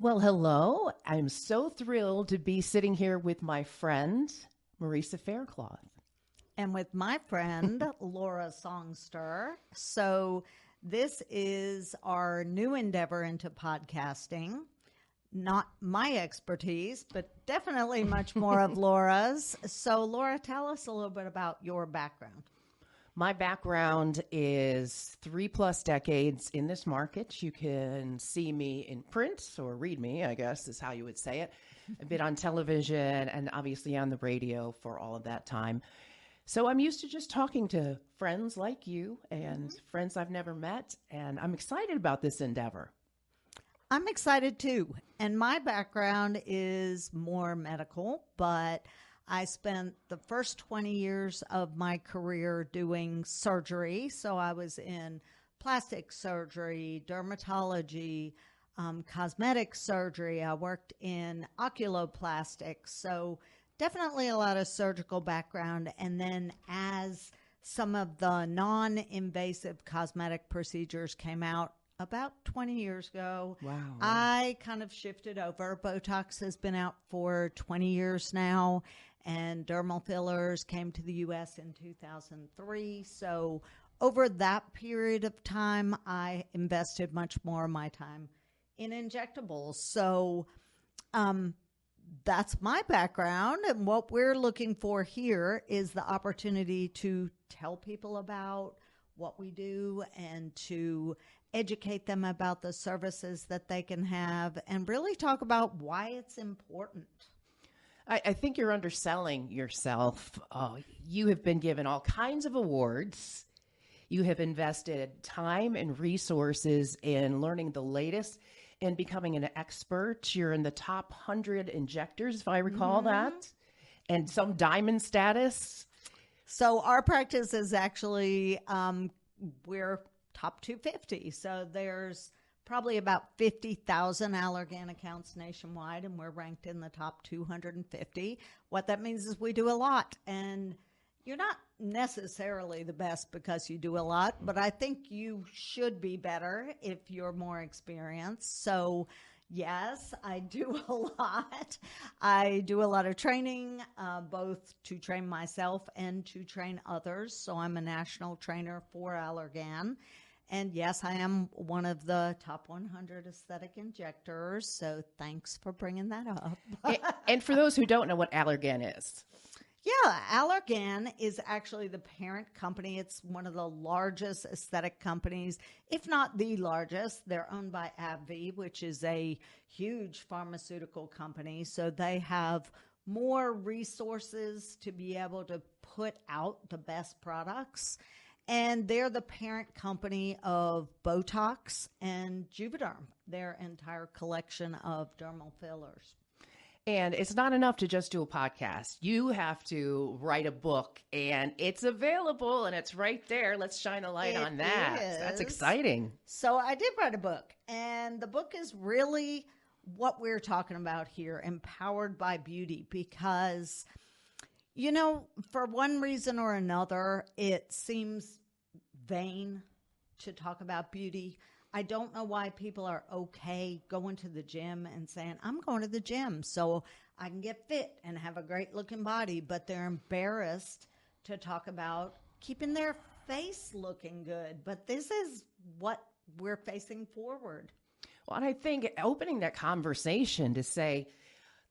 Well, hello. I'm so thrilled to be sitting here with my friend, Marisa Faircloth. And with my friend, Lora Songster. So, this is our new endeavor into podcasting. Not my expertise, but definitely much more of Laura's. So, Lora, tell us a little bit about your background. My background is 3+ decades in this market. You can see me in print or read me, I guess is how you would say it. I've been on television and obviously on the radio for all of that time. So I'm used to just talking to friends like you and friends I've never met, and I'm excited about this endeavor. I'm excited too. And my background is more medical, but I spent the first 20 years of my career doing surgery. So I was in plastic surgery, dermatology, cosmetic surgery. I worked in oculoplastics. So definitely a lot of surgical background. And then as some of the non-invasive cosmetic procedures came out about 20 years ago, Wow. I kind of shifted over. Botox has been out for 20 years now, and dermal fillers came to the U.S. in 2003. So over that period of time, I invested much more of my time in injectables. So that's my background. And what we're looking for here is the opportunity to tell people about what we do and to educate them about the services that they can have and really talk about why it's important. I think you're underselling yourself. You have been given all kinds of awards. You have invested time and resources in learning the latest and becoming an expert. You're in the top 100 injectors, if I recall that, and some diamond status. So our practice is actually, we're top 250. So there's probably about 50,000 Allergan accounts nationwide, and we're ranked in the top 250. What that means is we do a lot, and you're not necessarily the best because you do a lot, but I think you should be better if you're more experienced. So yes, I do a lot. I do a lot of training, both to train myself and to train others. So I'm a national trainer for Allergan. And yes, I am one of the top 100 aesthetic injectors. So thanks for bringing that up. And for those who don't know what Allergan is. Yeah, Allergan is actually the parent company. It's one of the largest aesthetic companies, if not the largest. They're owned by AbbVie, which is a huge pharmaceutical company. So they have more resources to be able to put out the best products. And they're the parent company of Botox and Juvederm, their entire collection of dermal fillers. And it's not enough to just do a podcast. You have to write a book, and it's available, and it's right there. Let's shine a light on that. That's exciting. So I did write a book, and the book is really what we're talking about here, Empowered by Beauty, because, you know, for one reason or another, it seems vain to talk about beauty. I don't know why people are okay going to the gym and saying, I'm going to the gym so I can get fit and have a great looking body, but they're embarrassed to talk about keeping their face looking good. But this is what we're facing forward. Well, and I think opening that conversation to say,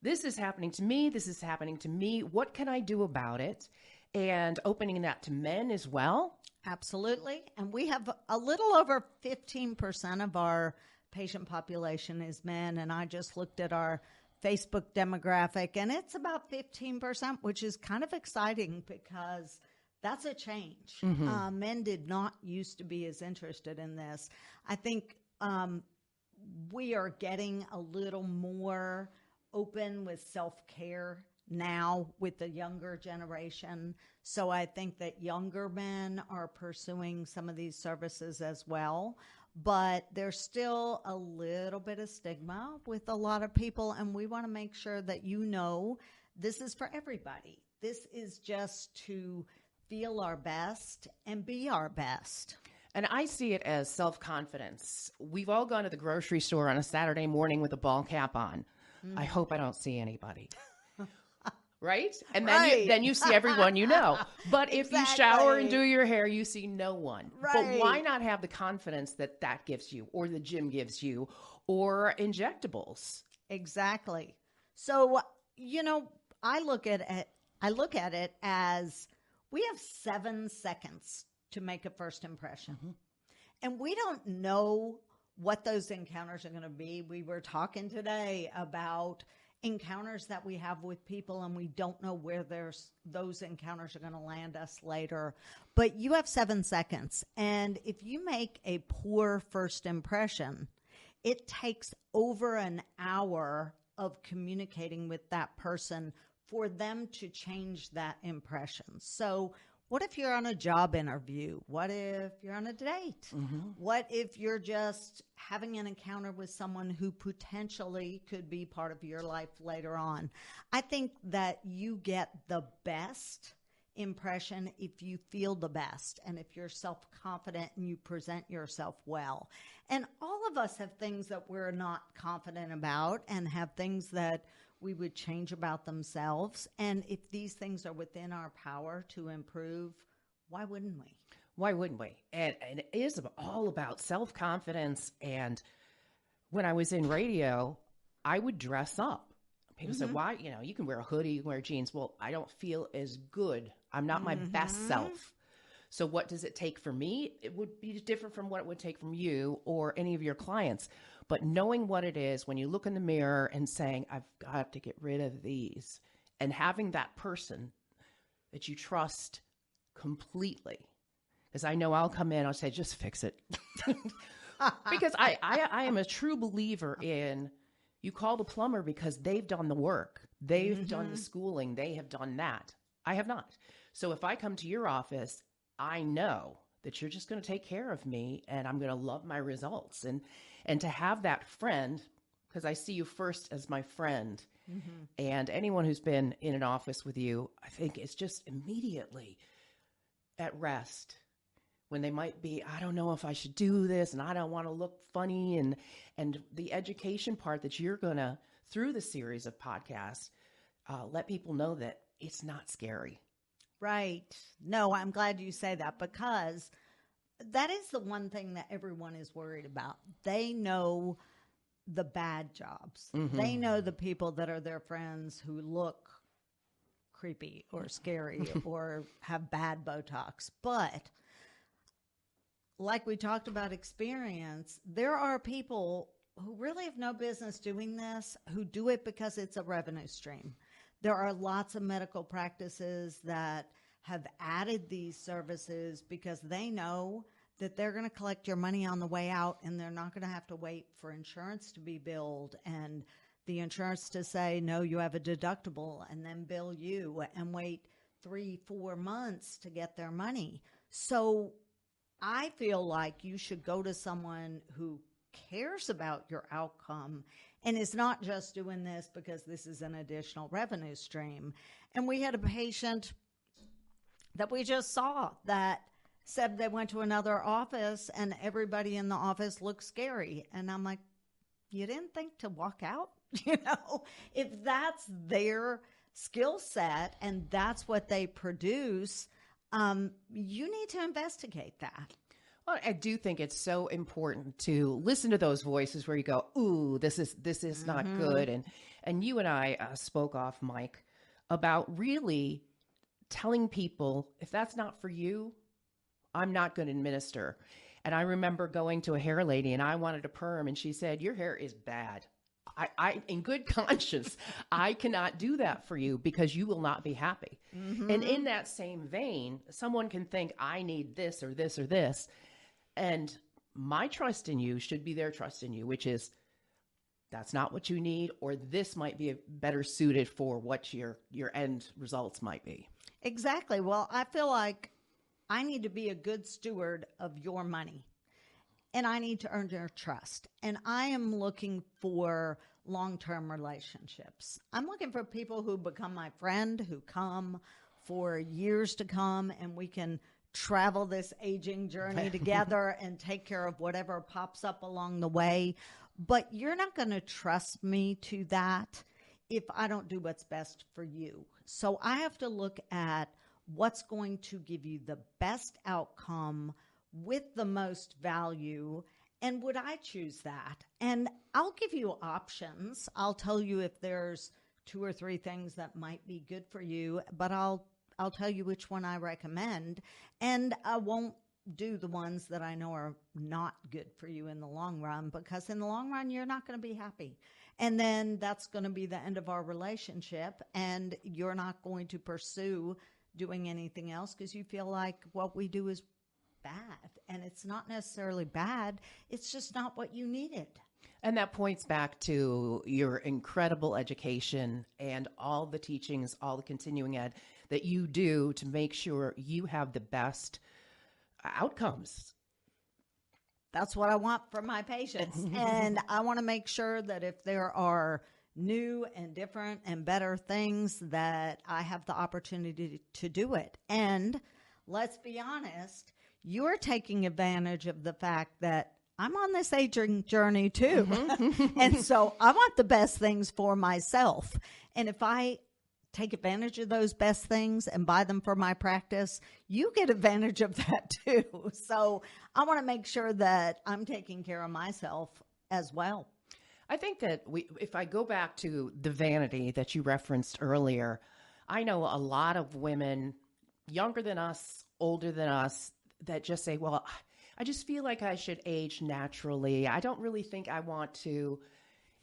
this is happening to me, this is happening to me, what can I do about it? And opening that to men as well. Absolutely. And we have a little over 15% of our patient population is men. And I just looked at our Facebook demographic, and it's about 15%, which is kind of exciting because that's a change. Men did not used to be as interested in this. I think we are getting a little more open with self-care now with the younger generation. So I think that younger men are pursuing some of these services as well. But there's still a little bit of stigma with a lot of people. And we want to make sure that you know this is for everybody. This is just to feel our best and be our best. And I see it as self-confidence. We've all gone to the grocery store on a Saturday morning with a ball cap on. I hope I don't see anybody. Right? And then you see everyone you know. But if you shower and do your hair, you see no one. Right. But why not have the confidence that that gives you, or the gym gives you, or injectables? Exactly. So, I look at it as we have 7 seconds to make a first impression. Mm-hmm. And we don't know what those encounters are going to be. We were talking today about encounters that we have with people, and we don't know where those encounters are going to land us later. But you have 7 seconds. And if you make a poor first impression, it takes over an hour of communicating with that person for them to change that impression. So what if you're on a job interview? What if you're on a date? Mm-hmm. What if you're just having an encounter with someone who potentially could be part of your life later on? I think that you get the best impression if you feel the best and if you're self-confident and you present yourself well. And all of us have things that we're not confident about and have things that we would change about themselves. And if these things are within our power to improve, why wouldn't we? Why wouldn't we? And it is all about self-confidence. And when I was in radio, I would dress up. People said, why? You can wear a hoodie, you can wear jeans. Well, I don't feel as good. I'm not my best self. So what does it take for me? It would be different from what it would take from you or any of your clients. But knowing what it is when you look in the mirror and saying, I've got to get rid of these, and having that person that you trust completely. Because I know I'll come in, I'll say, just fix it. Because I am a true believer in, you call the plumber because they've done the work. They've done the schooling. They have done that. I have not. So if I come to your office, I know that you're just going to take care of me and I'm going to love my results. And to have that friend, because I see you first as my friend, and anyone who's been in an office with you, I think is just immediately at rest when they might be, I don't know if I should do this and I don't want to look funny. And the education part that you're going to, through the series of podcasts, let people know that it's not scary. Right. No, I'm glad you say that, because that is the one thing that everyone is worried about. They know the bad jobs. They know the people that are their friends who look creepy or scary or have bad Botox. But like we talked about experience, there are people who really have no business doing this, who do it because it's a revenue stream. There are lots of medical practices that have added these services because they know that they're going to collect your money on the way out, and they're not going to have to wait for insurance to be billed and the insurance to say, no, you have a deductible, and then bill you and wait 3-4 months to get their money. So I feel like you should go to someone who cares about your outcome and is not just doing this because this is an additional revenue stream. And we had a patient that we just saw that said they went to another office and everybody in the office looked scary. And I'm like, you didn't think to walk out? If that's their skill set and that's what they produce, you need to investigate that. Well, I do think it's so important to listen to those voices where you go, ooh, this is not good. And you and I spoke off mic about really telling people, if that's not for you, I'm not going to administer. And I remember going to a hair lady and I wanted a perm, and she said, your hair is bad. I in good conscience, I cannot do that for you because you will not be happy. And in that same vein, someone can think, I need this or this or this. And my trust in you should be their trust in you, which is, that's not what you need, or this might be better suited for what your end results might be. Exactly. Well, I feel like I need to be a good steward of your money, and I need to earn your trust. And I am looking for long-term relationships. I'm looking for people who become my friend, who come for years to come, and we can travel this aging journey together and take care of whatever pops up along the way. But you're not going to trust me to that if I don't do what's best for you. So I have to look at what's going to give you the best outcome with the most value. And would I choose that? And I'll give you options. I'll tell you if there's 2 or 3 things that might be good for you, but I'll tell you which one I recommend. And I won't do the ones that I know are not good for you in the long run, because in the long run, you're not going to be happy. And then that's going to be the end of our relationship, and you're not going to pursue doing anything else because you feel like what we do is bad. And it's not necessarily bad. It's just not what you needed. And that points back to your incredible education and all the teachings, all the continuing ed that you do to make sure you have the best outcomes. That's what I want for my patients. And I want to make sure that if there are new and different and better things, that I have the opportunity to do it. And let's be honest, you're taking advantage of the fact that I'm on this aging journey too. And so I want the best things for myself. And if I take advantage of those best things and buy them for my practice, you get advantage of that too. So I want to make sure that I'm taking care of myself as well. I think that if I go back to the vanity that you referenced earlier, I know a lot of women, younger than us, older than us, that just say, well, I just feel like I should age naturally. I don't really think I want to,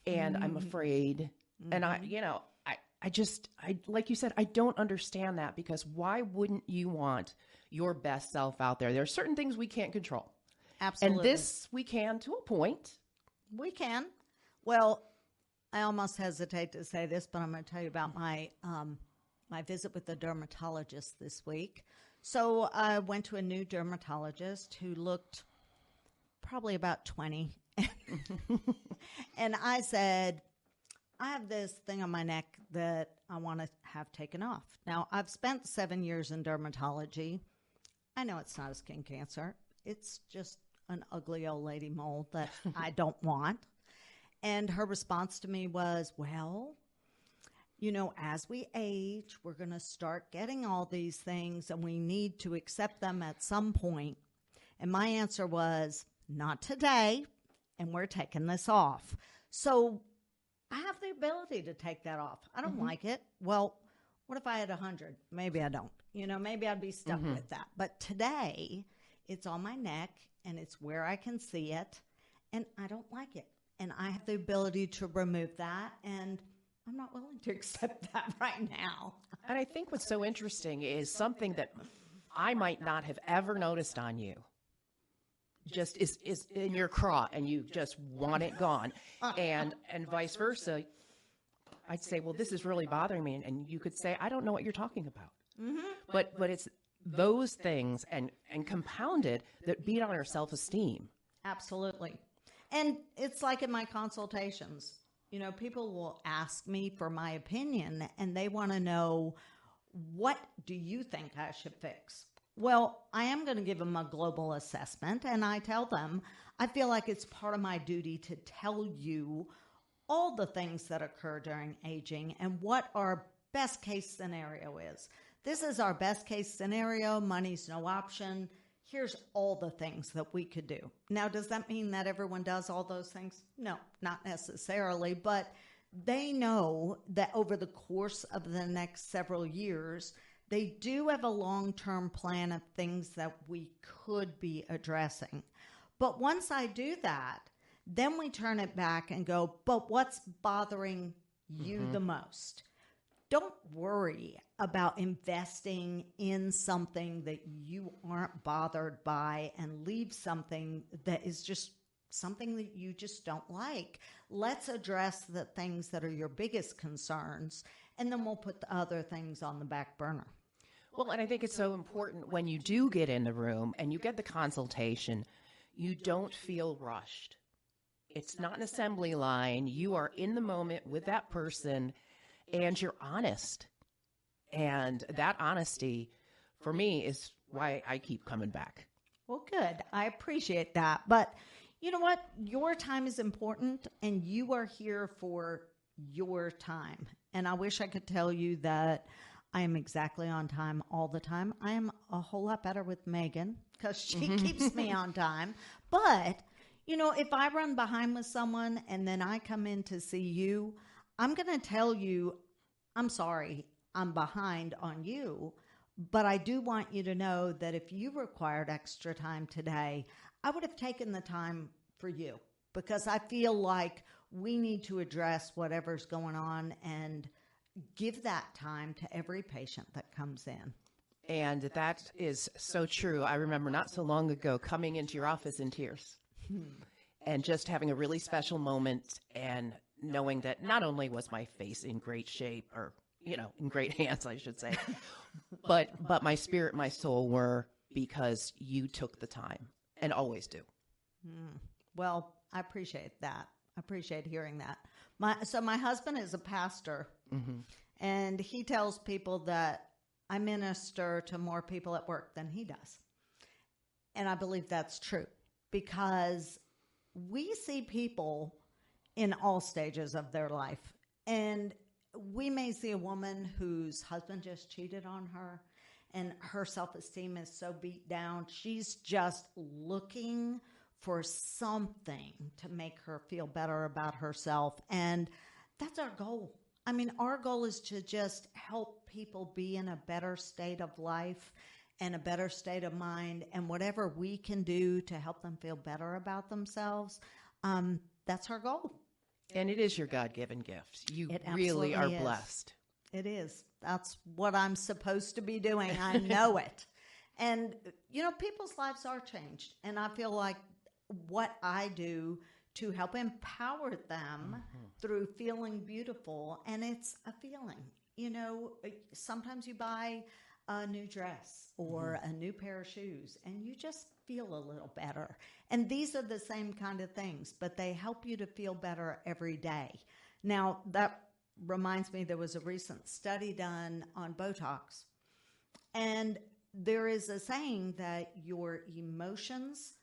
and I'm afraid. And I like you said, I don't understand that, because why wouldn't you want your best self out there? There are certain things we can't control. Absolutely. And this we can to a point. We can. Well, I almost hesitate to say this, but I'm going to tell you about my visit with the dermatologist this week. So I went to a new dermatologist who looked probably about 20. And I said, I have this thing on my neck that I want to have taken off. Now, I've spent 7 years in dermatology. I know it's not a skin cancer. It's just an ugly old lady mole that I don't want. And her response to me was, well, you know, as we age, we're going to start getting all these things and we need to accept them at some point. And my answer was, not today, and we're taking this off. So I have the ability to take that off. I don't like it. Well, what if I had 100? Maybe I don't. You know, maybe I'd be stuck with that. But today, it's on my neck and it's where I can see it, and I don't like it. And I have the ability to remove that, and I'm not willing to accept that right now. And I think what's so interesting is something that I might not have ever noticed on you. Just is in your craw, and you just want it gone, and vice versa. I'd say, well, this is really bothering me, and you could say, I don't know what you're talking about. But it's those things and compounded that beat on our self-esteem. Absolutely. And it's like in my consultations, you know, people will ask me for my opinion, and they want to know, what do you think I should fix? Well, I am going to give them a global assessment, and I tell them, I feel like it's part of my duty to tell you all the things that occur during aging and what our best case scenario is. This is our best case scenario. Money's no option. Here's all the things that we could do. Now, does that mean that everyone does all those things? No, not necessarily, but they know that over the course of the next several years, they do have a long-term plan of things that we could be addressing. But once I do that, then we turn it back and go, but what's bothering you the most? Don't worry about investing in something that you aren't bothered by and leave something that is just something that you just don't like. Let's address the things that are your biggest concerns, and then we'll put the other things on the back burner. Well, and I think it's so important when you do get in the room and you get the consultation, you don't feel rushed. It's not an assembly line. You are in the moment with that person, and you're honest. And that honesty, for me, is why I keep coming back. Well, good. I appreciate that. But you know what? Your time is important, and you are here for your time. And I wish I could tell you that I am exactly on time all the time. I am a whole lot better with Megan because she keeps me on time. But, you know, if I run behind with someone and then I come in to see you, I'm going to tell you, I'm sorry, I'm behind on you. But I do want you to know that if you required extra time today, I would have taken the time for you, because I feel like we need to address whatever's going on and give that time to every patient that comes in. And that is so true. I remember not so long ago coming into your office in tears and just having a really special moment and knowing that not only was my face in great shape, or, you know, in great hands, I should say, but my spirit, my soul were, because you took the time and always do. Well, I appreciate that. I appreciate hearing that. My husband is a pastor, and he tells people that I minister to more people at work than he does. And I believe that's true, because we see people in all stages of their life. And we may see a woman whose husband just cheated on her and her self-esteem is so beat down. She's just looking for something to make her feel better about herself. And that's our goal. I mean, our goal is to just help people be in a better state of life and a better state of mind, and whatever we can do to help them feel better about themselves, that's our goal. And it is your God-given gift. You It really are absolutely is. blessed. It is. That's what I'm supposed to be doing. I know it. And, you know, people's lives are changed. And I feel like what I do to help empower them through feeling beautiful, and it's a feeling. You know, sometimes you buy a new dress or a new pair of shoes and you just feel a little better. And these are the same kind of things, but they help you to feel better every day. Now, that reminds me, there was a recent study done on Botox. And there is a saying that your emotions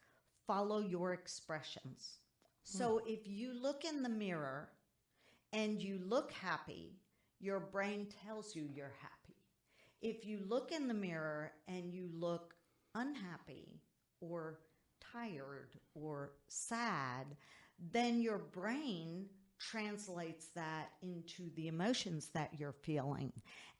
follow your expressions. So if you look in the mirror and you look happy, your brain tells you you're happy. If you look in the mirror and you look unhappy or tired or sad, then your brain translates that into the emotions that you're feeling.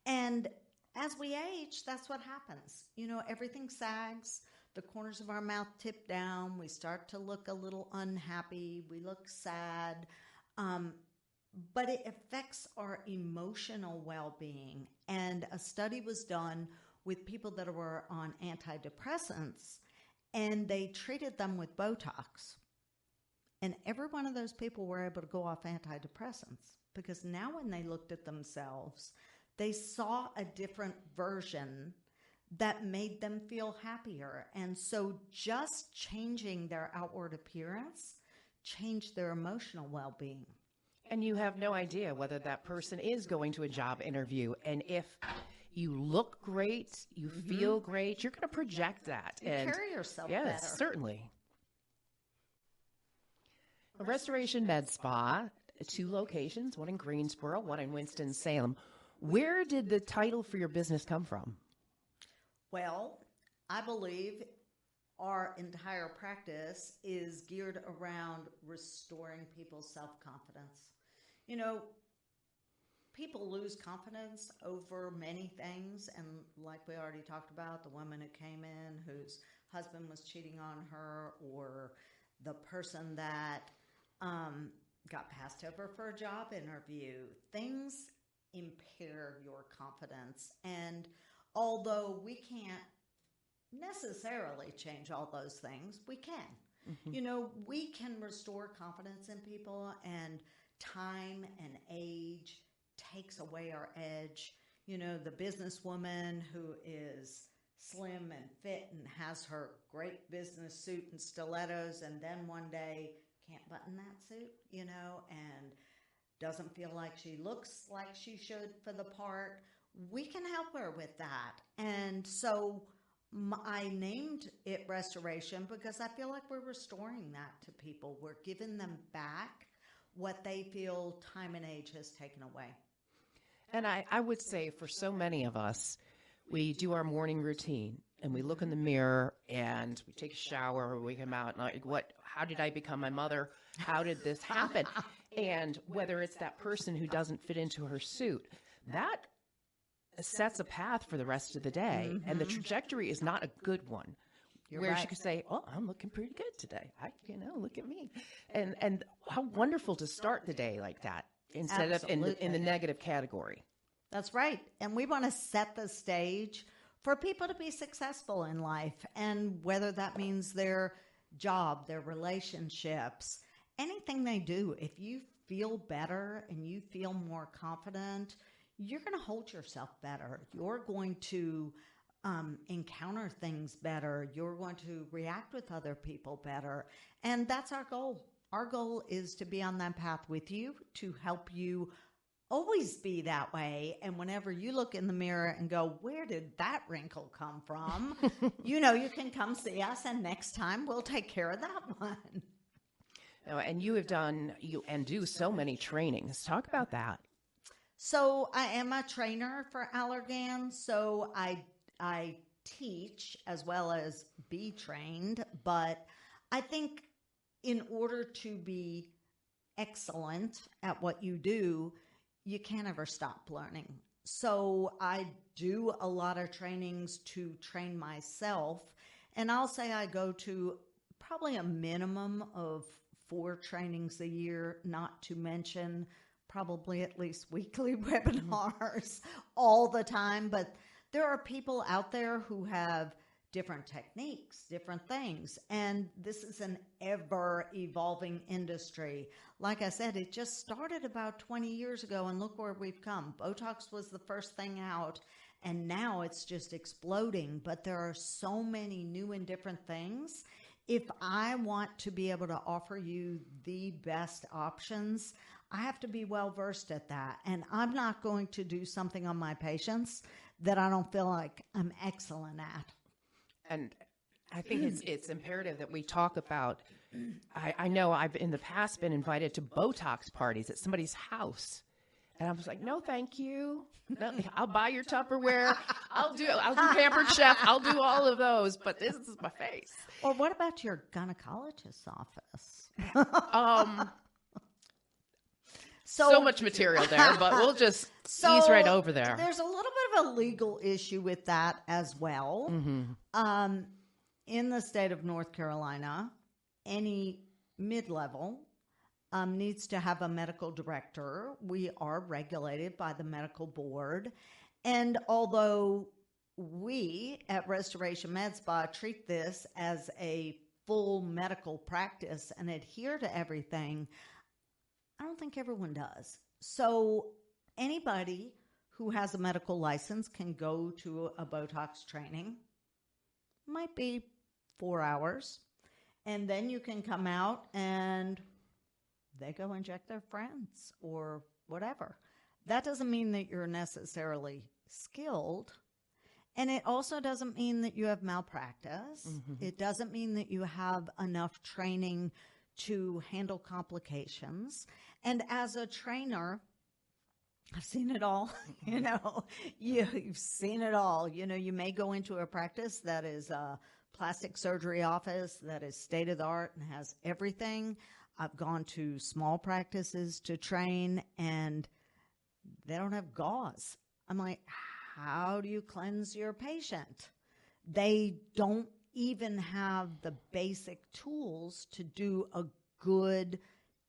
And as we age, that's what happens. You know, everything sags. The corners of our mouth tip down. We start to look a little unhappy. We look sad. But it affects our emotional well-being. And a study was done with people that were on antidepressants, and they treated them with Botox. And every one of those people were able to go off antidepressants, because now when they looked at themselves, they saw a different version that made them feel happier. And so just changing their outward appearance changed their emotional well-being. And you have no idea whether that person is going to a job interview. And if you look great, you feel great, you're going to project that. You and carry yourself yes, better. certainly. Restoration MedSpa, 2 locations, one in Greensboro, one in Winston-Salem. Where did the title for your business come from? Well, I believe our entire practice is geared around restoring people's self-confidence. You know, people lose confidence over many things, and like we already talked about, the woman who came in whose husband was cheating on her, or the person that got passed over for a job interview. Things impair your confidence, and although we can't necessarily change all those things, we can. You know, we can restore confidence in people, and time and age takes away our edge. You know, the businesswoman who is slim and fit and has her great business suit and stilettos, and then one day can't button that suit, you know, and doesn't feel like she looks like she should for the part. We can help her with that. And so I named it Restoration because I feel like we're restoring that to people. We're giving them back what they feel time and age has taken away. And I would say for so many of us, we do our morning routine and we look in the mirror and we take a shower or we come out and like, how did I become my mother? How did this happen? And whether it's that person who doesn't fit into her suit, that sets a path for the rest of the day. Mm-hmm. And the trajectory is not a good one. You're Where right. she could say, "Oh, I'm looking pretty good today. Look at me," and how wonderful to start the day like that instead of in the Absolutely. negative category. That's right. And we want to set the stage for people to be successful in life. And whether that means their job, their relationships, anything they do, if you feel better and you feel more confident, you're going to hold yourself better. You're going to encounter things better. You're going to react with other people better. And that's our goal. Our goal is to be on that path with you, to help you always be that way. And whenever you look in the mirror and go, where did that wrinkle come from? You can come see us, and next time we'll take care of that one. And you have done and do so many trainings. Talk about that. So I am a trainer for Allergan. So I teach as well as be trained. But I think in order to be excellent at what you do, you can't ever stop learning. So I do a lot of trainings to train myself. And I'll say I go to probably a minimum of 4 trainings a year, not to mention probably at least weekly webinars all the time. But there are people out there who have different techniques, different things. And this is an ever-evolving industry. Like I said, it just started about 20 years ago, and look where we've come. Botox was the first thing out, and now it's just exploding. But there are so many new and different things. If I want to be able to offer you the best options, I have to be well-versed at that. And I'm not going to do something on my patients that I don't feel like I'm excellent at. And I think it's imperative that we talk about, I know I've in the past been invited to Botox parties at somebody's house. And I was like, no, thank you. No, I'll buy your Tupperware. I'll do Pampered Chef. I'll do all of those. But this is my face. Or what about your gynecologist's office? So much material there, but we'll just ease right over there. There's a little bit of a legal issue with that as well. Mm-hmm. In the state of North Carolina, any mid-level needs to have a medical director. We are regulated by the medical board. And although we at Restoration MedSpa treat this as a full medical practice and adhere to everything, I don't think everyone does. So anybody who has a medical license can go to a Botox training. Might be 4 hours. And then you can come out and they go inject their friends or whatever. That doesn't mean that you're necessarily skilled. And it also doesn't mean that you have malpractice. Mm-hmm. It doesn't mean that you have enough training to handle complications. And as a trainer, I've seen it all. You've seen it all. You may go into a practice that is a plastic surgery office that is state of the art and has everything. I've gone to small practices to train and they don't have gauze. I'm like, how do you cleanse your patient? They don't even have the basic tools to do a good,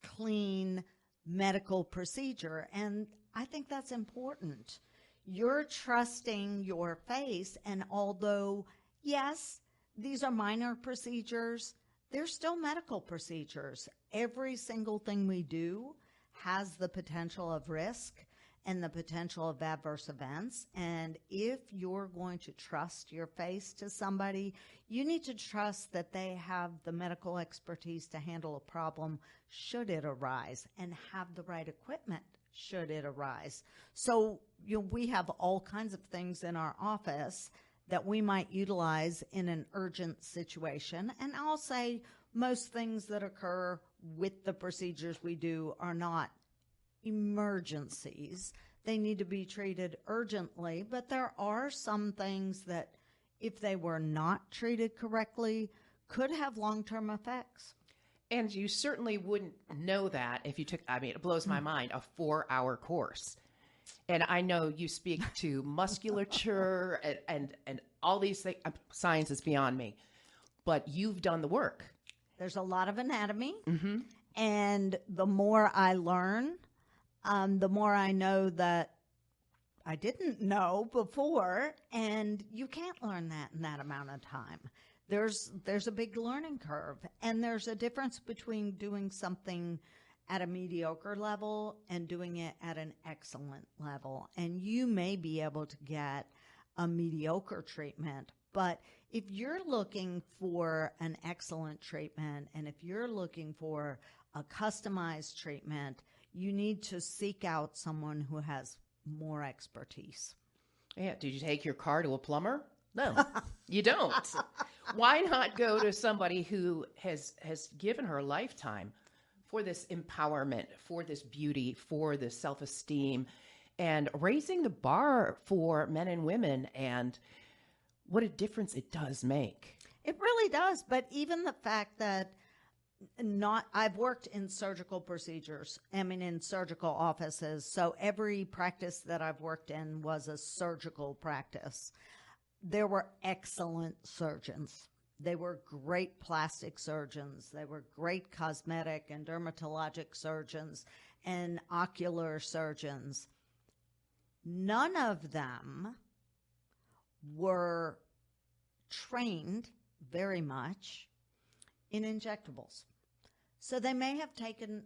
clean medical procedure. And I think that's important. You're trusting your face. And although, yes, these are minor procedures, they're still medical procedures. Every single thing we do has the potential of risk and the potential of adverse events. And if you're going to trust your face to somebody, you need to trust that they have the medical expertise to handle a problem should it arise and have the right equipment should it arise. So we have all kinds of things in our office that we might utilize in an urgent situation. And I'll say most things that occur with the procedures we do are not emergencies. They need to be treated urgently, but there are some things that, if they were not treated correctly, could have long-term effects. And you certainly wouldn't know that if you took, I mean, it blows my mind, a 4-hour course. And I know you speak to musculature and all these things. Science is beyond me. But you've done the work. There's a lot of anatomy. Mm-hmm. And the more I learn, the more I know that I didn't know before. And you can't learn that in that amount of time. There's a big learning curve. And there's a difference between doing something at a mediocre level and doing it at an excellent level. And you may be able to get a mediocre treatment, but if you're looking for an excellent treatment and if you're looking for a customized treatment, you need to seek out someone who has more expertise. Yeah. Did you take your car to a plumber? No, you don't. Why not go to somebody who has given her lifetime for this empowerment, for this beauty, for this self-esteem, and raising the bar for men and women, and what a difference it does make. It really does. But even the fact that I've worked in surgical procedures, in surgical offices. So every practice that I've worked in was a surgical practice. There were excellent surgeons. They were great plastic surgeons. They were great cosmetic and dermatologic surgeons and ocular surgeons. None of them were trained very much in injectables. So they may have taken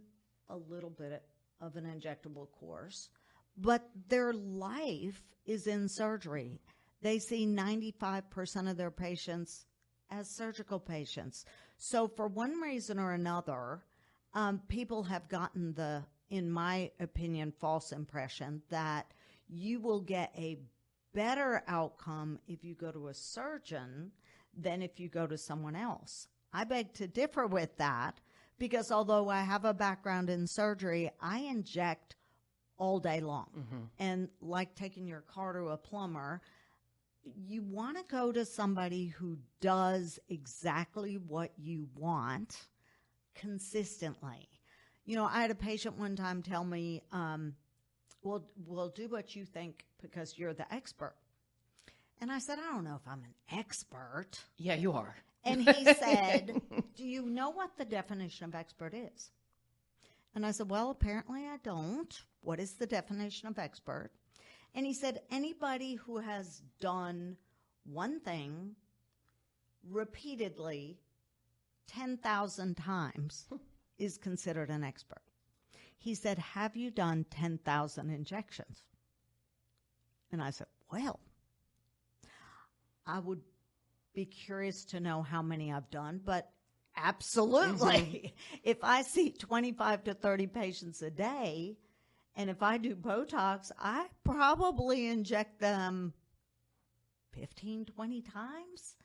a little bit of an injectable course, but their life is in surgery. They see 95% of their patients as surgical patients. So for one reason or another, people have gotten the, in my opinion, false impression that you will get a better outcome if you go to a surgeon than if you go to someone else. I beg to differ with that because although I have a background in surgery, I inject all day long. Mm-hmm. And like taking your car to a plumber, you want to go to somebody who does exactly what you want consistently. You know, I had a patient one time tell me, we'll do what you think because you're the expert. And I said, I don't know if I'm an expert. Yeah, you are. And he said, do you know what the definition of expert is? And I said, well, apparently I don't. What is the definition of expert? And he said, anybody who has done one thing repeatedly 10,000 times is considered an expert. He said, have you done 10,000 injections? And I said, well, I would be curious to know how many I've done, but absolutely. If I see 25 to 30 patients a day, and if I do Botox, I probably inject them 15, 20 times.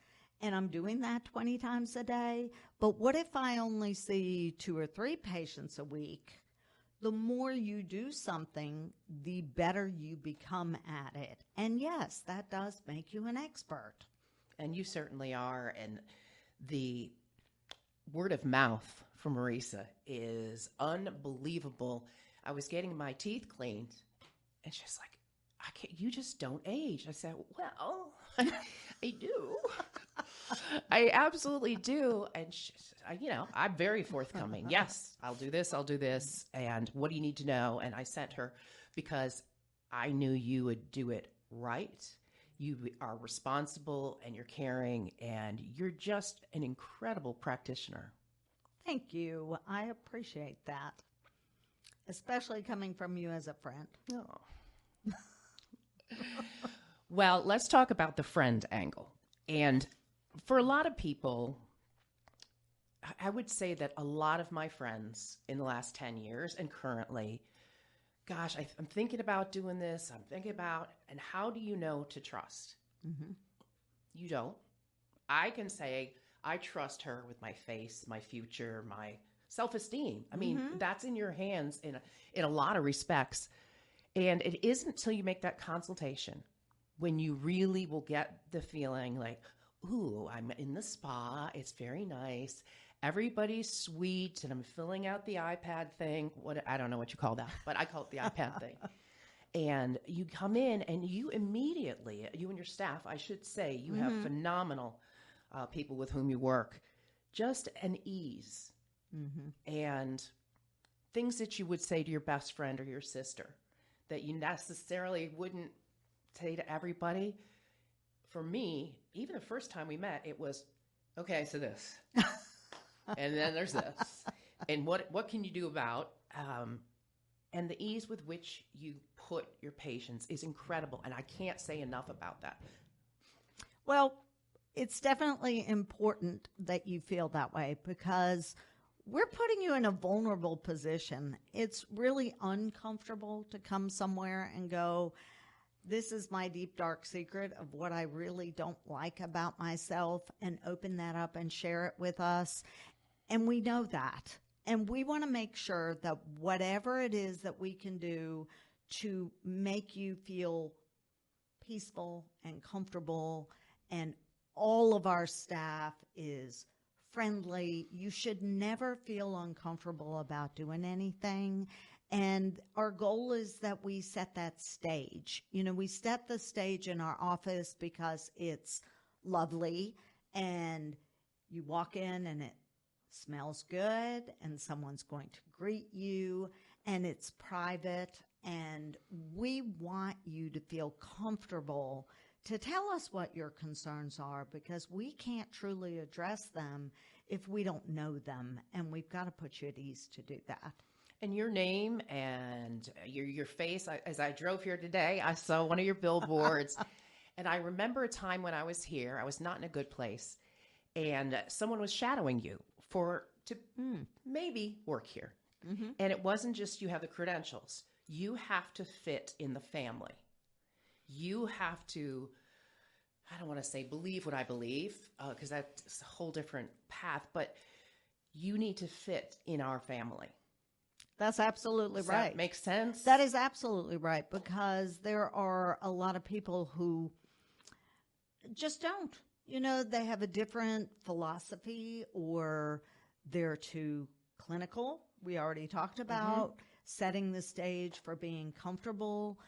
And I'm doing that 20 times a day. But what if I only see 2 or 3 patients a week? The more you do something, the better you become at it. And yes, that does make you an expert. And you certainly are. And the word of mouth from Marisa is unbelievable. I was getting my teeth cleaned, and she's like, you just don't age. I said, well, I do. I absolutely do. And I'm very forthcoming. Yes, I'll do this. And what do you need to know? And I sent her because I knew you would do it right. You are responsible and you're caring and you're just an incredible practitioner. Thank you. I appreciate that. Especially coming from you as a friend. Oh. Well, let's talk about the friend angle. And for a lot of people, I would say that a lot of my friends in the last 10 years and currently, gosh, I'm thinking about doing this. I'm thinking about, and how do you know to trust? Mm-hmm. you don't. I can say I trust her with my face, my future, my self-esteem. I mean, that's in your hands in a lot of respects. And it isn't until you make that consultation when you really will get the feeling like, ooh, I'm in the spa. It's very nice. Everybody's sweet, and I'm filling out the iPad thing. I don't know what you call that, but I call it the iPad thing. And you come in and you immediately, you and your staff, I should say, you have phenomenal people with whom you work, just an ease and things that you would say to your best friend or your sister that you necessarily wouldn't say to everybody. For me, even the first time we met, it was, okay, so this, and then there's this, and what can you do about, and the ease with which you put your patients is incredible, and I can't say enough about that. Well, it's definitely important that you feel that way because we're putting you in a vulnerable position. It's really uncomfortable to come somewhere and go, this is my deep, dark secret of what I really don't like about myself, and open that up and share it with us. And we know that. And we want to make sure that whatever it is that we can do to make you feel peaceful and comfortable, and all of our staff is friendly. You should never feel uncomfortable about doing anything. And our goal is that we set that stage. You know, we set the stage in our office because it's lovely, and you walk in and it smells good, and someone's going to greet you, and it's private, and we want you to feel comfortable to tell us what your concerns are, because we can't truly address them if we don't know them, and we've got to put you at ease to do that. And your name and your face, as I drove here today, I saw one of your billboards. And I remember a time when I was here, I was not in a good place, and someone was shadowing you to maybe work here. And it wasn't just you have the credentials. You have to fit in the family. You have to, I don't want to say believe what I believe, because that's a whole different path, but you need to fit in our family. That's absolutely right. Does that make sense? That is absolutely right, because there are a lot of people who just don't. You know, they have a different philosophy, or they're too clinical. We already talked about setting the stage for being comfortable.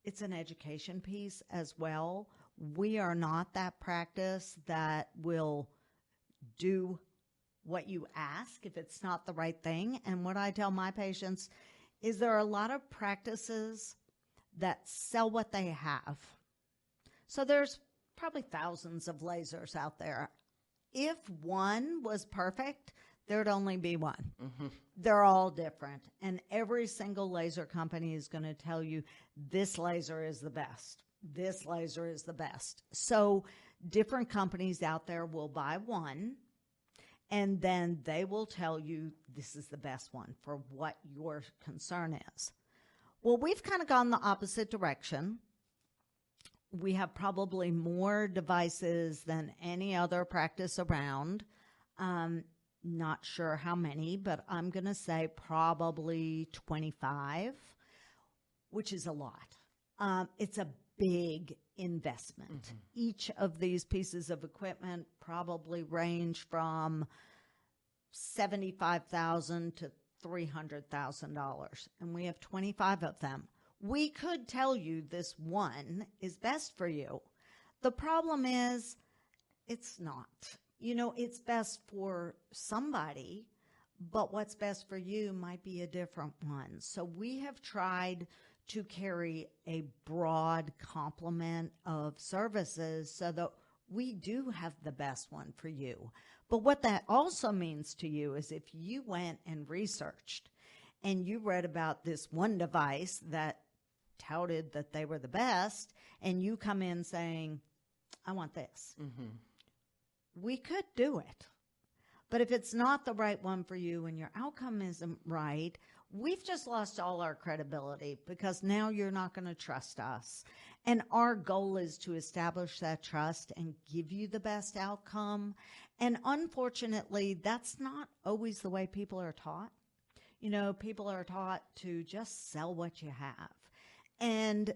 It's an education piece as well. We are not that practice that will do what you ask if it's not the right thing. And what I tell my patients is there are a lot of practices that sell what they have. So there's probably thousands of lasers out there. If one was perfect, there'd only be one. They're all different. And every single laser company is going to tell you this laser is the best. This laser is the best. So different companies out there will buy one, and then they will tell you this is the best one for what your concern is. Well, we've kind of gone the opposite direction. We have probably more devices than any other practice around. Not sure how many, but I'm going to say probably 25, which is a lot. It's a big investment. Each of these pieces of equipment probably range from $75,000 to $300,000, and we have 25 of them. We could tell you this one is best for you. The problem is it's not. You know, it's best for somebody, but what's best for you might be a different one. So we have tried to carry a broad complement of services so that we do have the best one for you. But what that also means to you is if you went and researched and you read about this one device that touted that they were the best, and you come in saying, I want this. We could do it. But if it's not the right one for you and your outcome isn't right, we've just lost all our credibility because now you're not going to trust us. And our goal is to establish that trust and give you the best outcome. And unfortunately, that's not always the way people are taught. People are taught to just sell what you have. And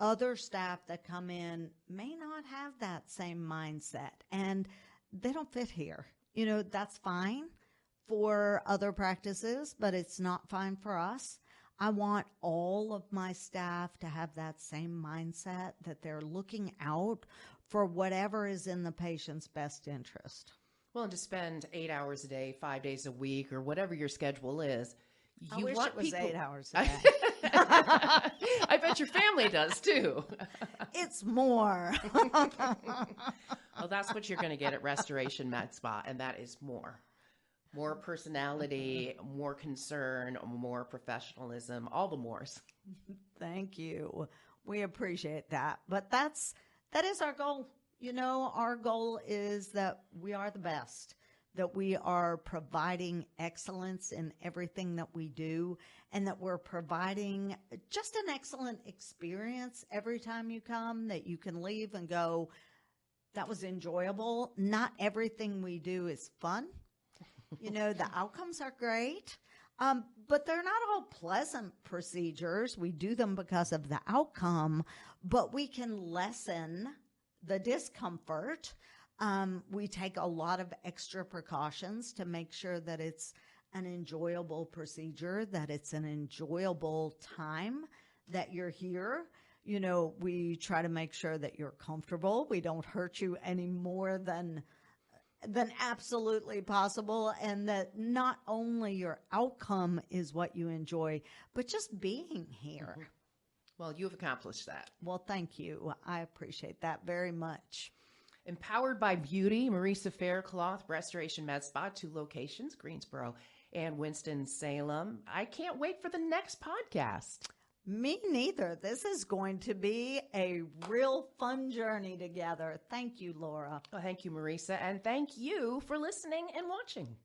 other staff that come in may not have that same mindset, and they don't fit here. That's fine for other practices, but it's not fine for us. I want all of my staff to have that same mindset, that they're looking out for whatever is in the patient's best interest. Well, and to spend 8 hours a day, 5 days a week, or whatever your schedule is, I wish it was 8 hours a day. I bet your family does too. It's more. Well, that's what you're going to get at Restoration MedSpa, and that is more. More personality, more concern, more professionalism, all the mores. Thank you. We appreciate that. But that is our goal. Our goal is that we are the best, that we are providing excellence in everything that we do, and that we're providing just an excellent experience every time you come, that you can leave and go, that was enjoyable. Not everything we do is fun. The outcomes are great, but they're not all pleasant procedures. We do them because of the outcome, but we can lessen the discomfort. We take a lot of extra precautions to make sure that it's an enjoyable procedure, that it's an enjoyable time that you're here. We try to make sure that you're comfortable. We don't hurt you any more than absolutely possible, and that not only your outcome is what you enjoy, but just being here. Mm-hmm. Well, you've accomplished that. Well, thank you. I appreciate that very much. Empowered by Beauty, Marisa Faircloth, Restoration MedSpa, 2 locations, Greensboro and Winston-Salem. I can't wait for the next podcast. Me neither. This is going to be a real fun journey together. Thank you, Lora. Well, thank you, Marisa, and thank you for listening and watching.